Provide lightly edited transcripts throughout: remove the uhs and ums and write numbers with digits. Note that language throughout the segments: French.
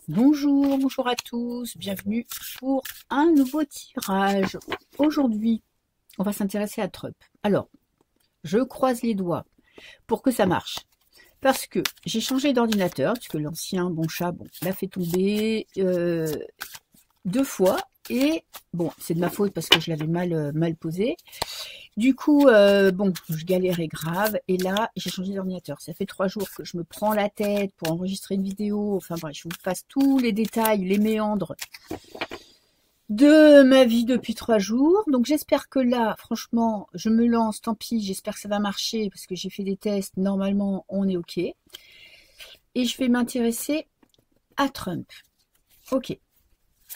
Bonjour, bonjour à tous, bienvenue pour un nouveau tirage. Aujourd'hui, on va s'intéresser à Trump. Alors, je croise les doigts pour que ça marche. Parce que j'ai changé d'ordinateur, puisque l'ancien bon chat, l'a fait tomber 2 fois. Et bon, c'est de ma faute parce que je l'avais mal posé. Du coup, je galérais grave. Et là, j'ai changé d'ordinateur. Ça fait 3 jours que je me prends la tête pour enregistrer une vidéo. Enfin bref, je vous passe tous les détails, les méandres de ma vie depuis 3 jours. Donc j'espère que là, franchement, je me lance. Tant pis, j'espère que ça va marcher parce que j'ai fait des tests. Normalement, on est OK. Et je vais m'intéresser à Trump. OK.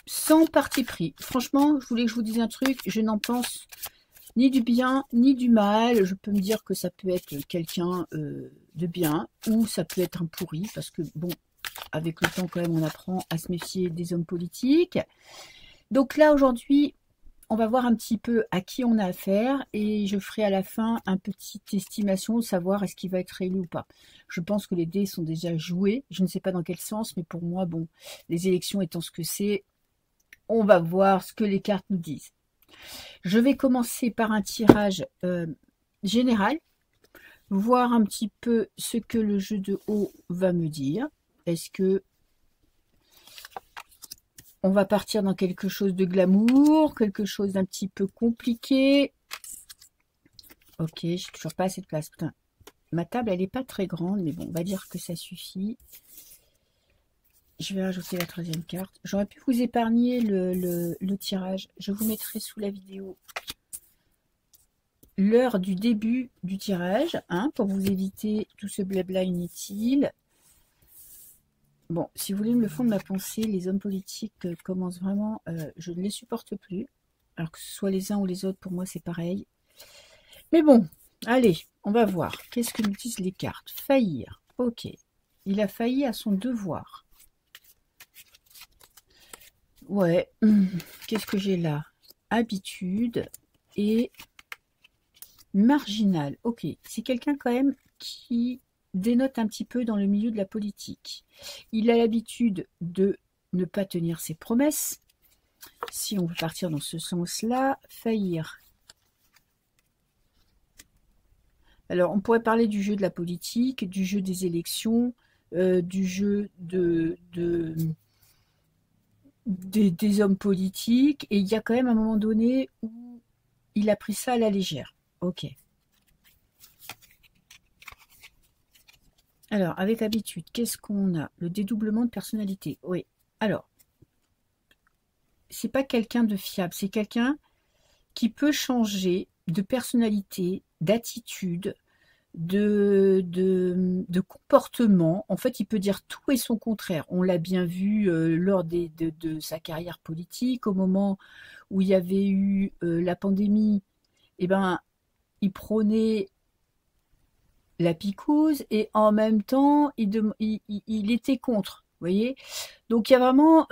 Sans parti pris. Franchement, je voulais que je vous dise un truc. Je n'en pense ni du bien, ni du mal. Je peux me dire que ça peut être quelqu'un de bien, ou ça peut être un pourri, parce que, bon, avec le temps, quand même, on apprend à se méfier des hommes politiques. Donc là, aujourd'hui, on va voir un petit peu à qui on a affaire, et je ferai à la fin un petite estimation de savoir est-ce qu'il va être élu ou pas. Je pense que les dés sont déjà joués. Je ne sais pas dans quel sens, mais pour moi, bon, les élections étant ce que c'est, on va voir ce que les cartes nous disent. Je vais commencer par un tirage général, voir un petit peu ce que le jeu de haut va me dire. Est-ce que on va partir dans quelque chose de glamour, quelque chose d'un petit peu compliqué? Ok, j'ai toujours pas assez de place. Putain, ma table, elle n'est pas très grande, mais bon, on va dire que ça suffit. Je vais rajouter la 3e carte. J'aurais pu vous épargner le tirage. Je vous mettrai sous la vidéo l'heure du début du tirage, pour vous éviter tout ce blabla inutile. Bon, si vous voulez le fond de ma pensée, les hommes politiques commencent vraiment, je ne les supporte plus. Alors que ce soit les uns ou les autres, pour moi c'est pareil. Mais bon, allez, on va voir. Qu'est-ce que nous disent les cartes? Faillir. Ok. Il a failli à son devoir. Ouais. Qu'est-ce que j'ai là? Habitude et marginal. Ok. C'est quelqu'un quand même qui dénote un petit peu dans le milieu de la politique. Il a l'habitude de ne pas tenir ses promesses. Si on veut partir dans ce sens-là, faillir. Alors, on pourrait parler du jeu de la politique, du jeu des élections, du jeu des hommes politiques, et il y a quand même un moment donné où il a pris ça à la légère. Ok. Alors, avec habitude, qu'est-ce qu'on a? Le dédoublement de personnalité. Oui. Alors, c'est pas quelqu'un de fiable, c'est quelqu'un qui peut changer de personnalité, d'attitude, de comportement. En fait, il peut dire tout et son contraire. On l'a bien vu lors de sa carrière politique, au moment où il y avait eu la pandémie. Eh ben, il prônait la picouse et en même temps, il était contre. Vous voyez? Donc, il y a vraiment...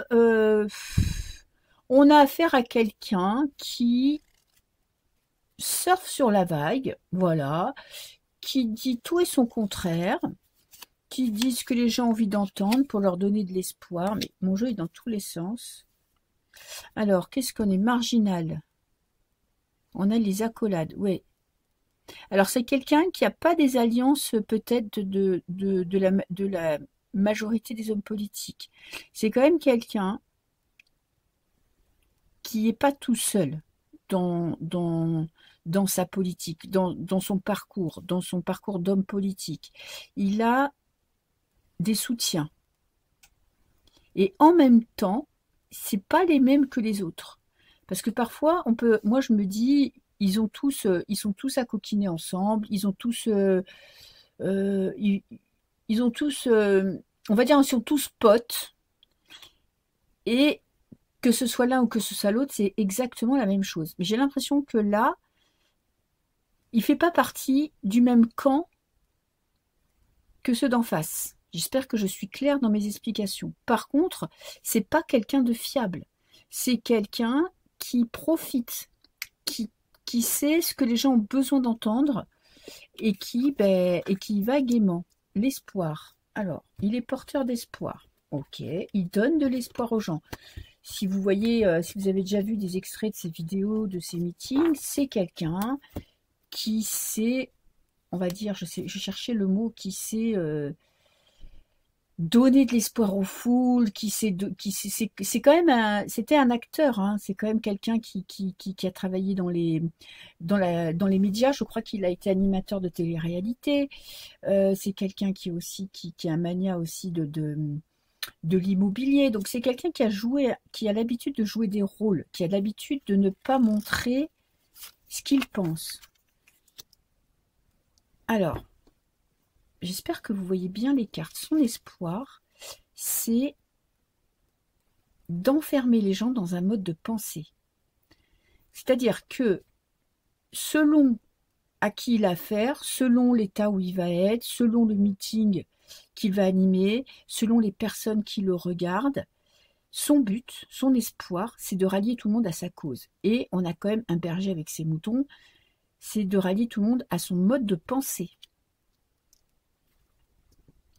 on a affaire à quelqu'un qui surfe sur la vague, voilà, qui dit tout et son contraire, qui dit ce que les gens ont envie d'entendre pour leur donner de l'espoir. Mais mon jeu est dans tous les sens. Alors, qu'est-ce qu'on est? Marginal. On a les accolades, oui. Alors, c'est quelqu'un qui n'a pas des alliances peut-être de la majorité des hommes politiques. C'est quand même quelqu'un qui n'est pas tout seul dans sa politique, dans son parcours d'homme politique. Il a des soutiens. Et en même temps, c'est pas les mêmes que les autres. Parce que parfois, moi je me dis, ils sont tous à coquiner ensemble, ils ont tous, ils ont tous, on va dire, ils sont tous potes, et que ce soit l'un ou que ce soit l'autre, c'est exactement la même chose. Mais j'ai l'impression que là, il fait pas partie du même camp que ceux d'en face. J'espère que je suis claire dans mes explications. Par contre, c'est pas quelqu'un de fiable. C'est quelqu'un qui profite, qui sait ce que les gens ont besoin d'entendre et qui y va gaiement. L'espoir. Alors, il est porteur d'espoir. Ok, il donne de l'espoir aux gens. Si vous voyez, si vous avez déjà vu des extraits de ces vidéos, de ces meetings, c'est quelqu'un qui sait, on va dire, je cherchais le mot, qui sait donner de l'espoir aux foules, c'est quand même c'était un acteur, hein, c'est quand même quelqu'un qui a travaillé dans les médias. Je crois qu'il a été animateur de télé-réalité. C'est quelqu'un qui a un mania aussi de l'immobilier. Donc c'est quelqu'un qui a l'habitude de jouer des rôles, qui a l'habitude de ne pas montrer ce qu'il pense. Alors, j'espère que vous voyez bien les cartes. Son espoir, c'est d'enfermer les gens dans un mode de pensée. C'est-à-dire que selon à qui il a affaire, selon l'état où il va être, selon le meeting qu'il va animer, selon les personnes qui le regardent, son but, son espoir, c'est de rallier tout le monde à sa cause. Et on a quand même un berger avec ses moutons, c'est de rallier tout le monde à son mode de pensée.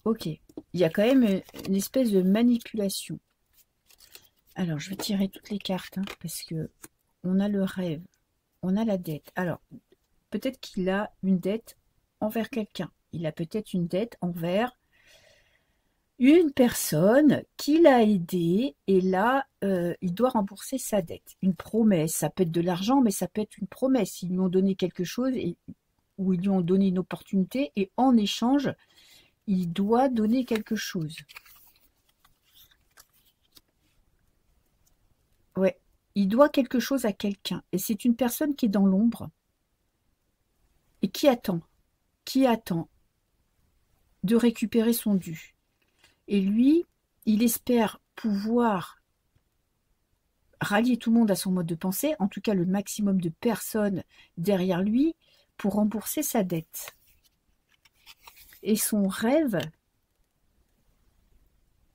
Ok, il y a quand même une espèce de manipulation. Alors, je vais tirer toutes les cartes, hein, parce que on a le rêve, on a la dette. Alors, peut-être qu'il a une dette envers quelqu'un. Il a peut-être une dette envers une personne qui l'a aidé, et là, il doit rembourser sa dette. Une promesse, ça peut être de l'argent, mais ça peut être une promesse. Ils lui ont donné quelque chose, ou ils lui ont donné une opportunité, et en échange, il doit donner quelque chose. Ouais, il doit quelque chose à quelqu'un. Et c'est une personne qui est dans l'ombre et qui attend de récupérer son dû. Et lui, il espère pouvoir rallier tout le monde à son mode de pensée, en tout cas le maximum de personnes derrière lui, pour rembourser sa dette. Et son rêve,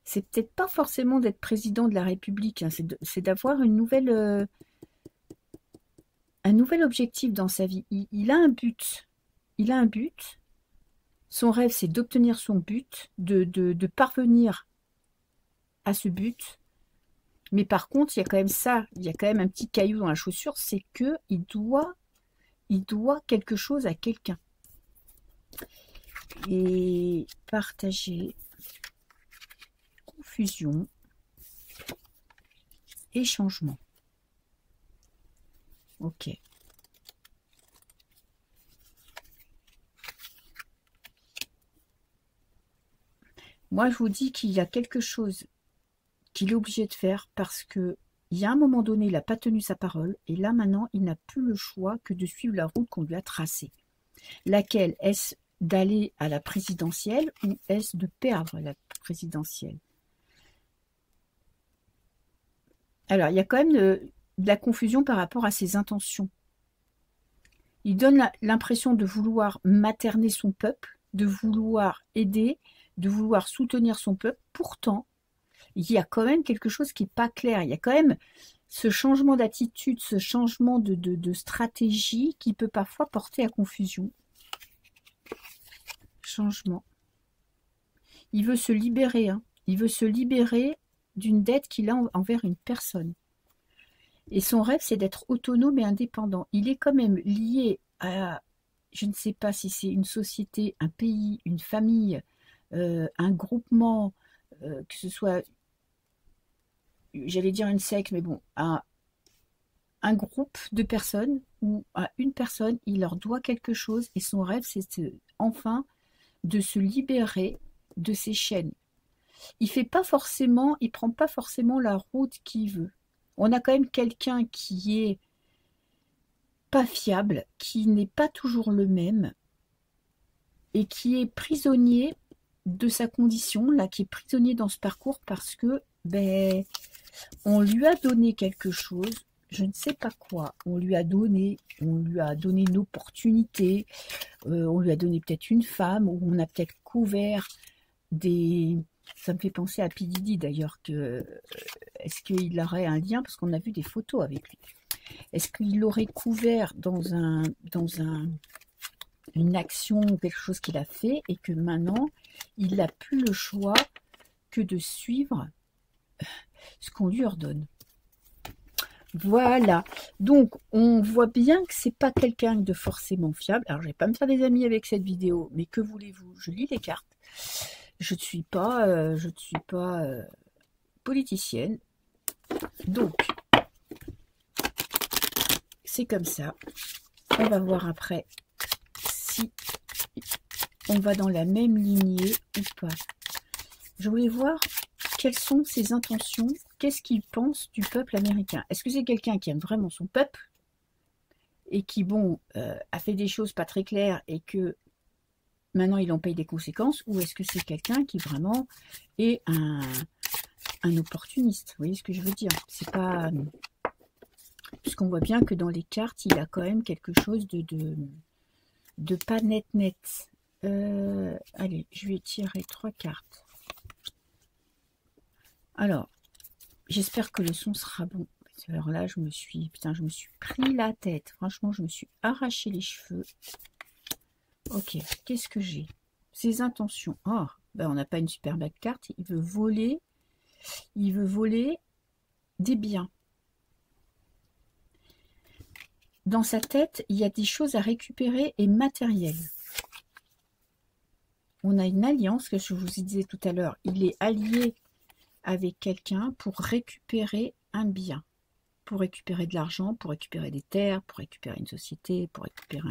c'est peut-être pas forcément d'être président de la République, hein, c'est d'avoir un nouvel objectif dans sa vie. Il a un but. Il a un but. Son rêve, c'est d'obtenir son but, de parvenir à ce but. Mais par contre, il y a quand même ça, il y a quand même un petit caillou dans la chaussure, c'est qu'il doit quelque chose à quelqu'un. Et partager, confusion et changement. Ok. Moi, je vous dis qu'il y a quelque chose qu'il est obligé de faire parce que il y a un moment donné, il n'a pas tenu sa parole et là maintenant, il n'a plus le choix que de suivre la route qu'on lui a tracée. Laquelle est-ce d'aller à la présidentielle ou est-ce de perdre la présidentielle? Alors, il y a quand même de la confusion par rapport à ses intentions. Il donne l'impression de vouloir materner son peuple, de vouloir aider, de vouloir soutenir son peuple. Pourtant, il y a quand même quelque chose qui n'est pas clair. Il y a quand même ce changement d'attitude, ce changement de stratégie qui peut parfois porter à confusion. Changement. Il veut se libérer. Hein. Il veut se libérer d'une dette qu'il a envers une personne. Et son rêve, c'est d'être autonome et indépendant. Il est quand même lié à, je ne sais pas si c'est une société, un pays, une famille, un groupement, que ce soit, j'allais dire une secte, mais bon, à un groupe de personnes ou à une personne, il leur doit quelque chose et son rêve, c'est enfin de se libérer de ses chaînes. Il prend pas forcément la route qu'il veut. On a quand même quelqu'un qui est pas fiable, qui n'est pas toujours le même et qui est prisonnier de sa condition, là, qui est prisonnier dans ce parcours parce que on lui a donné quelque chose, je ne sais pas quoi, on lui a donné une opportunité, on lui a donné peut-être une femme, ou on a peut-être couvert ça me fait penser à P. Diddy d'ailleurs, est-ce qu'il aurait un lien, parce qu'on a vu des photos avec lui, est-ce qu'il aurait couvert dans une action ou quelque chose qu'il a fait et que maintenant il n'a plus le choix que de suivre ce qu'on lui ordonne. Voilà, donc on voit bien que c'est pas quelqu'un de forcément fiable. Alors je vais pas me faire des amis avec cette vidéo, mais que voulez-vous, je lis les cartes. Je ne suis pas, politicienne, donc c'est comme ça. On va voir après si on va dans la même lignée ou pas. Je voulais voir quelles sont ses intentions, qu'est-ce qu'il pense du peuple américain. Est-ce que c'est quelqu'un qui aime vraiment son peuple et qui, bon, a fait des choses pas très claires et que maintenant il en paye des conséquences, ou est-ce que c'est quelqu'un qui vraiment est un opportuniste? Vous voyez ce que je veux dire? C'est pas... Puisqu'on voit bien que dans les cartes, il a quand même quelque chose de pas net. Allez, je vais tirer 3 cartes. Alors, j'espère que le son sera bon. Alors là, je me suis pris la tête. Franchement, je me suis arraché les cheveux. Ok, qu'est-ce que j'ai? Ses intentions. Oh, ben on n'a pas une super belle carte. Il veut voler des biens. Dans sa tête, il y a des choses à récupérer et matérielles. On a une alliance, que je vous disais tout à l'heure. Il est allié avec quelqu'un pour récupérer un bien. Pour récupérer de l'argent, pour récupérer des terres, pour récupérer une société, pour récupérer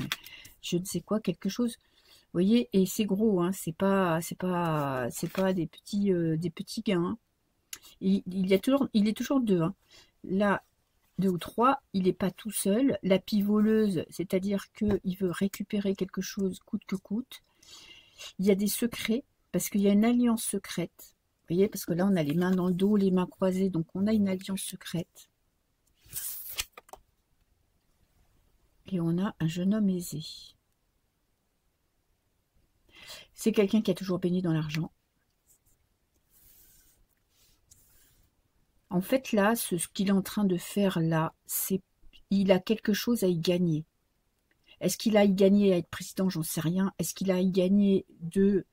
je ne sais quoi, quelque chose. Vous voyez, et c'est gros, hein, c'est pas des petits gains. Hein. Il est toujours deux. Hein. Là, 2 ou 3, il n'est pas tout seul. La pivoleuse, c'est-à-dire qu'il veut récupérer quelque chose coûte que coûte. Il y a des secrets, parce qu'il y a une alliance secrète. Vous voyez, parce que là, on a les mains dans le dos, les mains croisées, donc on a une alliance secrète. Et on a un jeune homme aisé. C'est quelqu'un qui a toujours baigné dans l'argent. En fait, là, ce qu'il est en train de faire là, c'est il a quelque chose à y gagner. Est-ce qu'il a y gagné à être président? J'en sais rien. Est-ce qu'il a y gagné de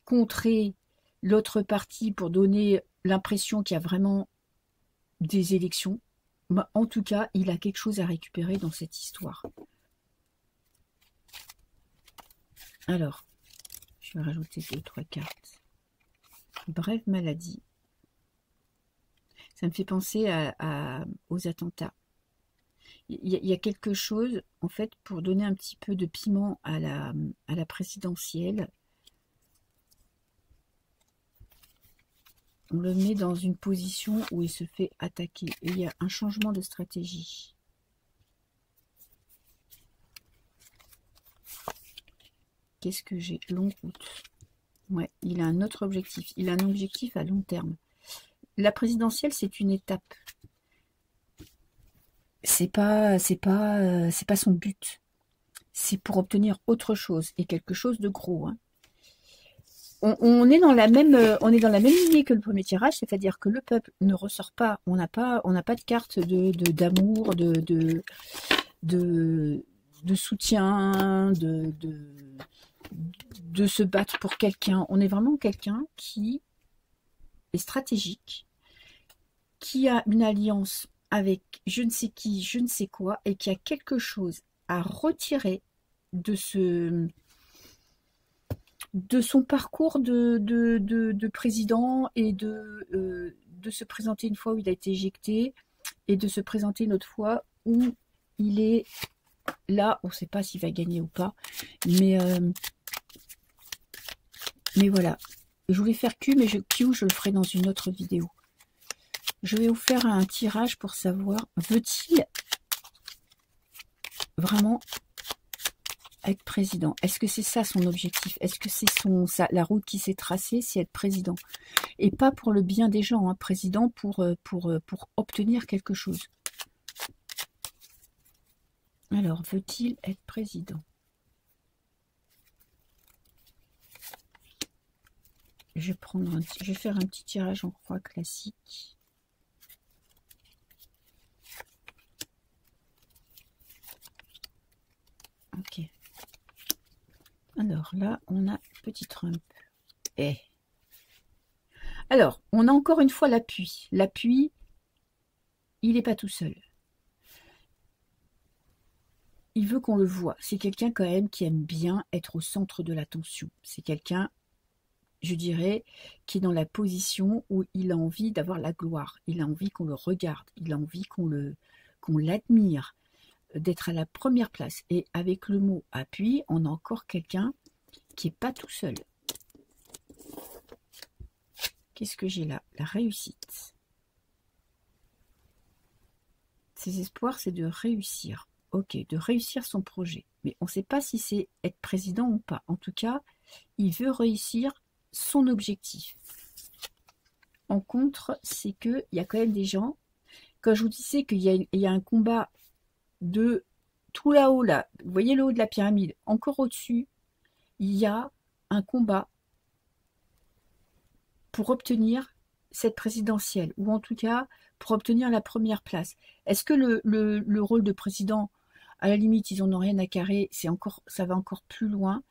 contrer l'autre parti pour donner l'impression qu'il y a vraiment des élections? Bah, en tout cas, il a quelque chose à récupérer dans cette histoire. Alors, je vais rajouter 2 ou 3 cartes. Brève maladie. Ça me fait penser aux attentats. Il y a quelque chose, en fait, pour donner un petit peu de piment à la présidentielle. On le met dans une position où il se fait attaquer. Et il y a un changement de stratégie. Qu'est-ce que j'ai? Longue route. Ouais, il a un autre objectif. Il a un objectif à long terme. La présidentielle, c'est une étape. C'est pas son but. C'est pour obtenir autre chose et quelque chose de gros. Hein. On est dans la même lignée que le premier tirage, c'est-à-dire que le peuple ne ressort pas. On n'a pas de carte d'amour, de soutien, de se battre pour quelqu'un. On est vraiment quelqu'un qui est stratégique, qui a une alliance avec je ne sais qui, je ne sais quoi, et qui a quelque chose à retirer de son parcours de président et de se présenter une fois où il a été éjecté et de se présenter une autre fois où il est là. On ne sait pas s'il va gagner ou pas, mais voilà. Je voulais faire Q, mais Q, je le ferai dans une autre vidéo. Je vais vous faire un tirage pour savoir, veut-il vraiment être président? Est-ce que c'est ça son objectif? Est-ce que c'est la route qui s'est tracée, c'est être président? Et pas pour le bien des gens, hein, président pour obtenir quelque chose. Alors, veut-il être président? Je vais faire un petit tirage en croix classique. Ok. Alors là, on a petit Trump. Alors, on a encore une fois l'appui. L'appui, il n'est pas tout seul. Il veut qu'on le voie. C'est quelqu'un quand même qui aime bien être au centre de l'attention. C'est quelqu'un, je dirais, qui est dans la position où il a envie d'avoir la gloire. Il a envie qu'on le regarde. Il a envie qu'on l'admire, d'être à la première place. Et avec le mot appui, on a encore quelqu'un qui n'est pas tout seul. Qu'est-ce que j'ai là? La réussite. Ses espoirs, c'est de réussir. Ok, de réussir son projet. Mais on ne sait pas si c'est être président ou pas. En tout cas, il veut réussir son objectif. En contre, c'est qu'il y a quand même des gens, quand je vous disais qu'il y a un combat de tout là-haut, là, vous voyez le haut de la pyramide, encore au-dessus, il y a un combat pour obtenir cette présidentielle, ou en tout cas pour obtenir la première place. Est-ce que le rôle de président, à la limite, ils n'en ont rien à carrer, ça va encore plus loin,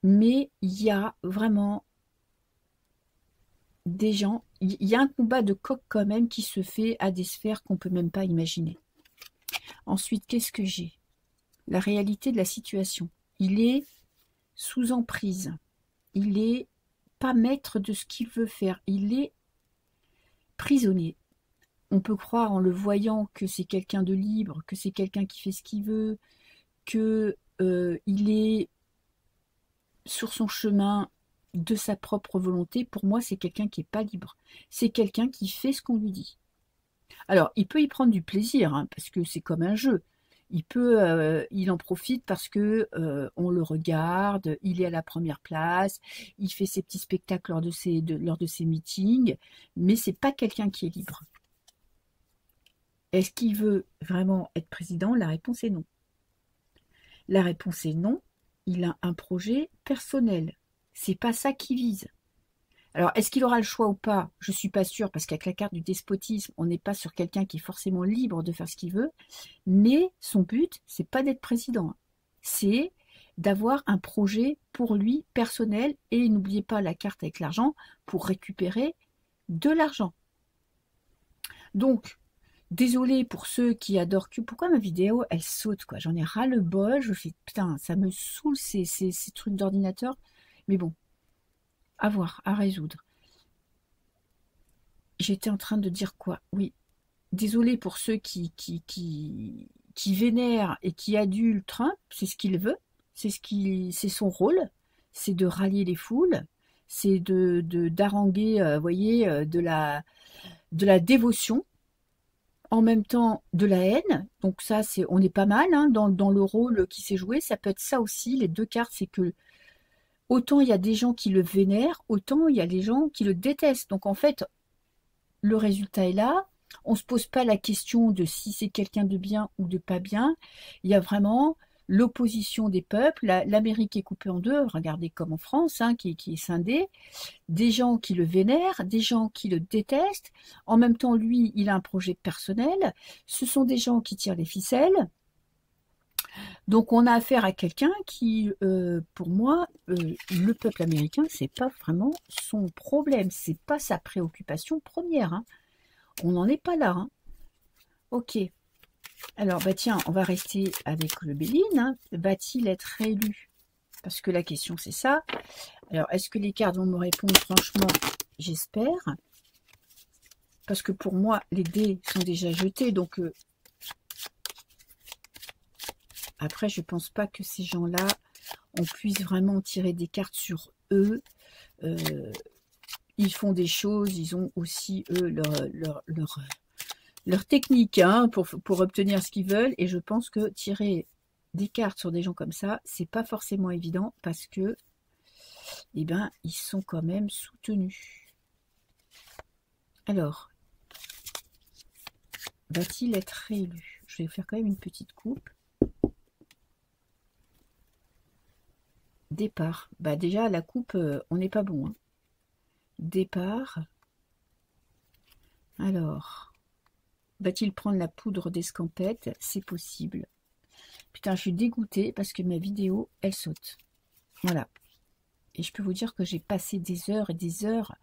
mais il y a vraiment des gens, il y a un combat de coq quand même qui se fait à des sphères qu'on ne peut même pas imaginer. Ensuite, qu'est-ce que j'ai? La réalité de la situation. Il est sous emprise. Il est pas maître de ce qu'il veut faire. Il est prisonnier. On peut croire en le voyant que c'est quelqu'un de libre, que c'est quelqu'un qui fait ce qu'il veut, que il est sur son chemin de sa propre volonté. Pour moi, c'est quelqu'un qui n'est pas libre. C'est quelqu'un qui fait ce qu'on lui dit. Alors, il peut y prendre du plaisir, hein, parce que c'est comme un jeu. Il en profite parce que on le regarde, il est à la première place, il fait ses petits spectacles lors de ses meetings, mais c'est pas quelqu'un qui est libre. Est-ce qu'il veut vraiment être président? La réponse est non. La réponse est non. Il a un projet personnel. C'est pas ça qu'il vise. Alors, est-ce qu'il aura le choix ou pas? Je ne suis pas sûre, parce qu'avec la carte du despotisme, on n'est pas sur quelqu'un qui est forcément libre de faire ce qu'il veut. Mais son but, c'est pas d'être président. C'est d'avoir un projet pour lui personnel. Et n'oubliez pas la carte avec l'argent pour récupérer de l'argent. Donc, désolé pour ceux qui adorent que. Pourquoi ma vidéo, elle saute, quoi? J'en ai ras le bol. Je fais, putain, ça me saoule ces trucs d'ordinateur. Mais bon. À voir, à résoudre. J'étais en train de dire quoi? Oui, désolé pour ceux qui vénèrent et qui adulent Trump, c'est ce qu'il veut, c'est son rôle, c'est de rallier les foules, c'est d'haranguer, voyez, de la dévotion, en même temps de la haine. Donc ça, on est pas mal hein, dans le rôle qui s'est joué. Ça peut être ça aussi. Les deux cartes, c'est que autant il y a des gens qui le vénèrent, autant il y a des gens qui le détestent. Donc en fait, le résultat est là. On ne se pose pas la question de si c'est quelqu'un de bien ou de pas bien. Il y a vraiment l'opposition des peuples. L'Amérique est coupée en deux. Regardez comme en France, hein, qui est scindée. Des gens qui le vénèrent, des gens qui le détestent. En même temps, lui, il a un projet personnel. Ce sont des gens qui tirent les ficelles. Donc on a affaire à quelqu'un qui, pour moi, le peuple américain, c'est pas vraiment son problème, c'est pas sa préoccupation première. Hein. On n'en est pas là. Hein. Ok. Alors bah tiens, on va rester avec le Béline. Hein. Va-t-il être réélu? Parce que la question c'est ça. Alors est-ce que les cartes vont me répondre? Franchement, j'espère. Parce que pour moi, les dés sont déjà jetés, donc après, je ne pense pas que ces gens-là, on puisse vraiment tirer des cartes sur eux. Ils font des choses, ils ont aussi, eux, leur technique hein, pour obtenir ce qu'ils veulent. Et je pense que tirer des cartes sur des gens comme ça, c'est pas forcément évident parce que, eh ben, ils sont quand même soutenus. Alors, va-t-il être réélu? Je vais faire quand même une petite coupe. Départ. Bah déjà, la coupe, on n'est pas bon. Hein. Départ. Alors, va-t-il prendre la poudre d'escampette? C'est possible. Putain, je suis dégoûtée parce que ma vidéo, elle saute. Voilà. Et je peux vous dire que j'ai passé des heures et des heures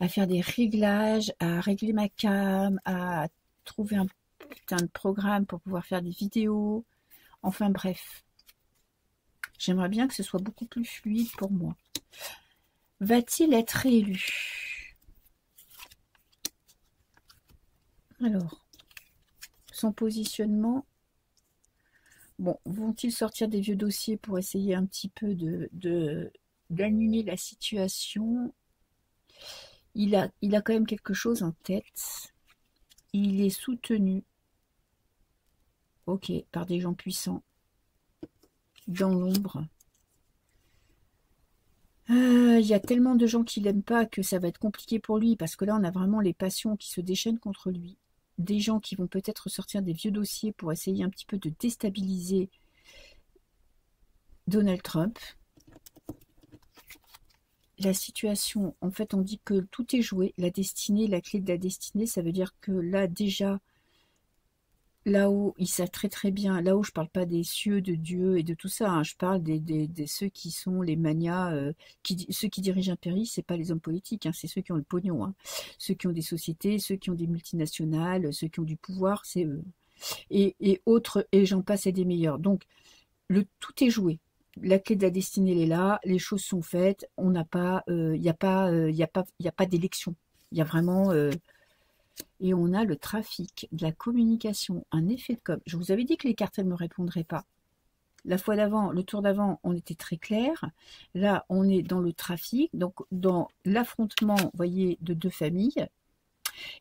à faire des réglages, à régler ma cam, à trouver un putain de programme pour pouvoir faire des vidéos. Enfin bref, j'aimerais bien que ce soit beaucoup plus fluide pour moi. Va-t-il être réélu? Alors, son positionnement. Bon, vont-ils sortir des vieux dossiers pour essayer un petit peu d'annuler la situation? Il a quand même quelque chose en tête. Il est soutenu, ok, par des gens puissants, dans l'ombre. Il y a tellement de gens qui l'aiment pas que ça va être compliqué pour lui, parce que là, on a vraiment les passions qui se déchaînent contre lui. Des gens qui vont peut-être sortir des vieux dossiers pour essayer un petit peu de déstabiliser Donald Trump. La situation, en fait, on dit que tout est joué. La destinée, la clé de la destinée, ça veut dire que là, déjà, là-haut, il sait très très bien, là-haut, je parle pas des cieux de Dieu et de tout ça, hein, je parle des ceux qui sont les manias, ceux qui dirigent un pays, c'est pas les hommes politiques, hein, c'est ceux qui ont le pognon, hein, ceux qui ont des sociétés, ceux qui ont des multinationales, ceux qui ont du pouvoir, c'est eux. Et autres, et j'en passe et des meilleurs. Donc, tout est joué. La clé de la destinée, elle est là, les choses sont faites, on n'a pas, il n'y a pas, y a pas d'élection. Il y a vraiment, et on a le trafic, de la communication, un effet de com. Je vous avais dit que les cartes, elles ne me répondraient pas. La fois d'avant, le tour d'avant, on était très clair. Là, on est dans le trafic, donc dans l'affrontement, vous voyez, de deux familles.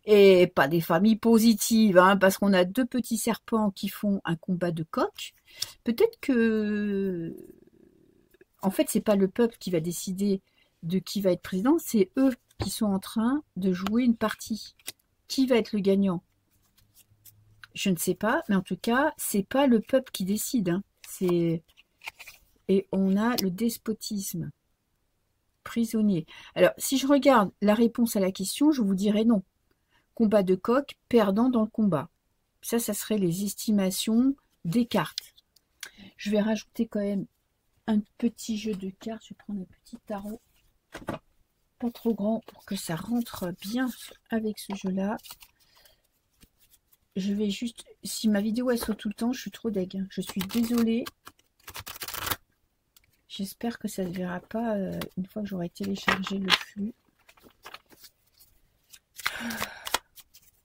Et pas des familles positives, hein, parce qu'on a deux petits serpents qui font un combat de coq. Peut-être que, en fait, c'est pas le peuple qui va décider de qui va être président, c'est eux qui sont en train de jouer une partie. Qui va être le gagnant? Je ne sais pas, mais en tout cas, c'est pas le peuple qui décide. Hein. Et on a le despotisme. Prisonnier. Alors, si je regarde la réponse à la question, je vous dirais non. Combat de coq, perdant dans le combat. Ça serait les estimations des cartes. Je vais rajouter quand même un petit jeu de cartes. Je vais prendre un petit tarot. Pas trop grand pour que ça rentre bien avec ce jeu-là. Je vais juste... Si ma vidéo elle saute tout le temps, je suis trop deg. Hein. Je suis désolée. J'espère que ça ne se verra pas une fois que j'aurai téléchargé le flux.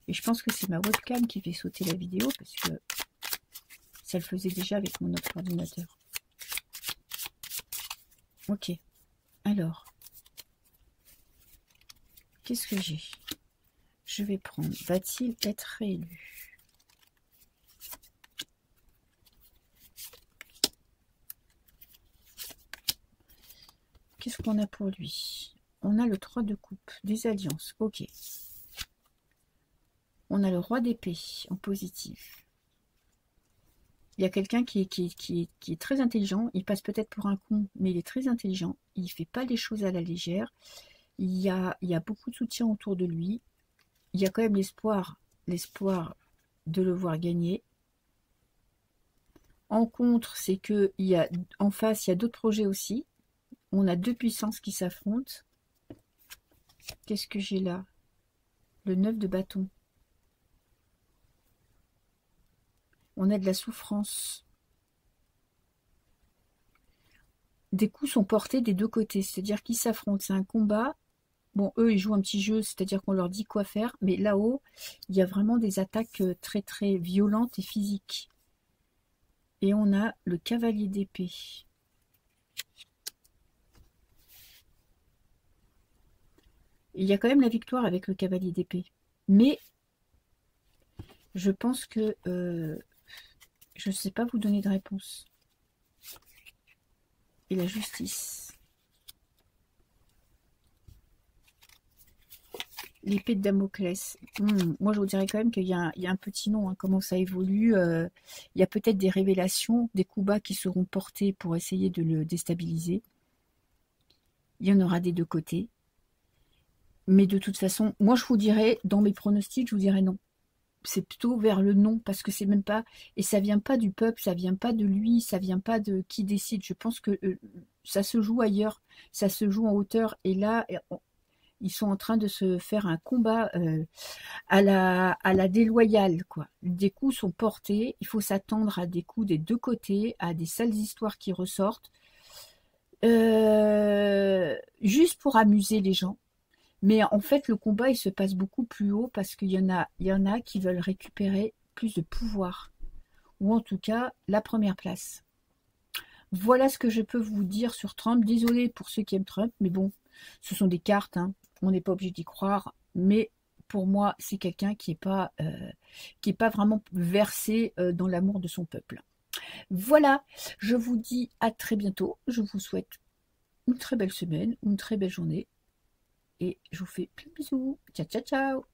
Et je pense que c'est ma webcam qui fait sauter la vidéo parce que ça le faisait déjà avec mon autre ordinateur. Ok. Alors. Qu'est-ce que j'ai? Je vais prendre. Va-t-il être réélu? Qu'est-ce qu'on a pour lui? On a le 3 de coupe, des alliances. Ok. On a le roi d'épée en positif. Il y a quelqu'un qui est très intelligent. Il passe peut-être pour un con, mais il est très intelligent. Il ne fait pas les choses à la légère. Il y a beaucoup de soutien autour de lui. Il y a quand même l'espoir de le voir gagner. En contre, c'est que en face, il y a d'autres projets aussi. On a deux puissances qui s'affrontent. Qu'est-ce que j'ai là? Le 9 de bâton. On a de la souffrance. Des coups sont portés des deux côtés, c'est-à-dire qu'ils s'affrontent. C'est un combat. Bon, eux, ils jouent un petit jeu, c'est-à-dire qu'on leur dit quoi faire. Mais là-haut, il y a vraiment des attaques très, très violentes et physiques. Et on a le cavalier d'épée. Il y a quand même la victoire avec le cavalier d'épée. Mais je pense que je ne sais pas vous donner de réponse. Et la justice. L'épée de Damoclès. Moi, je vous dirais quand même qu'il y a un petit nom. Hein, comment ça évolue. Il y a peut-être des révélations, des coups bas qui seront portés pour essayer de le déstabiliser. Il y en aura des deux côtés. Mais de toute façon, moi, je vous dirais, dans mes pronostics, je vous dirais non. C'est plutôt vers le non, parce que c'est même pas... Et ça vient pas du peuple, ça vient pas de lui, ça vient pas de qui décide. Je pense que ça se joue ailleurs, ça se joue en hauteur. Et là, Ils sont en train de se faire un combat à la déloyale, quoi. Des coups sont portés, il faut s'attendre à des coups des deux côtés, à des sales histoires qui ressortent, juste pour amuser les gens. Mais en fait, le combat, il se passe beaucoup plus haut parce il y en a qui veulent récupérer plus de pouvoir, ou en tout cas la première place. Voilà ce que je peux vous dire sur Trump. Désolé pour ceux qui aiment Trump, mais bon, ce sont des cartes, hein. On n'est pas obligé d'y croire. Mais pour moi, c'est quelqu'un qui est pas vraiment versé dans l'amour de son peuple. Voilà, je vous dis à très bientôt. Je vous souhaite une très belle semaine, une très belle journée. Et je vous fais plein de bisous. Ciao, ciao, ciao.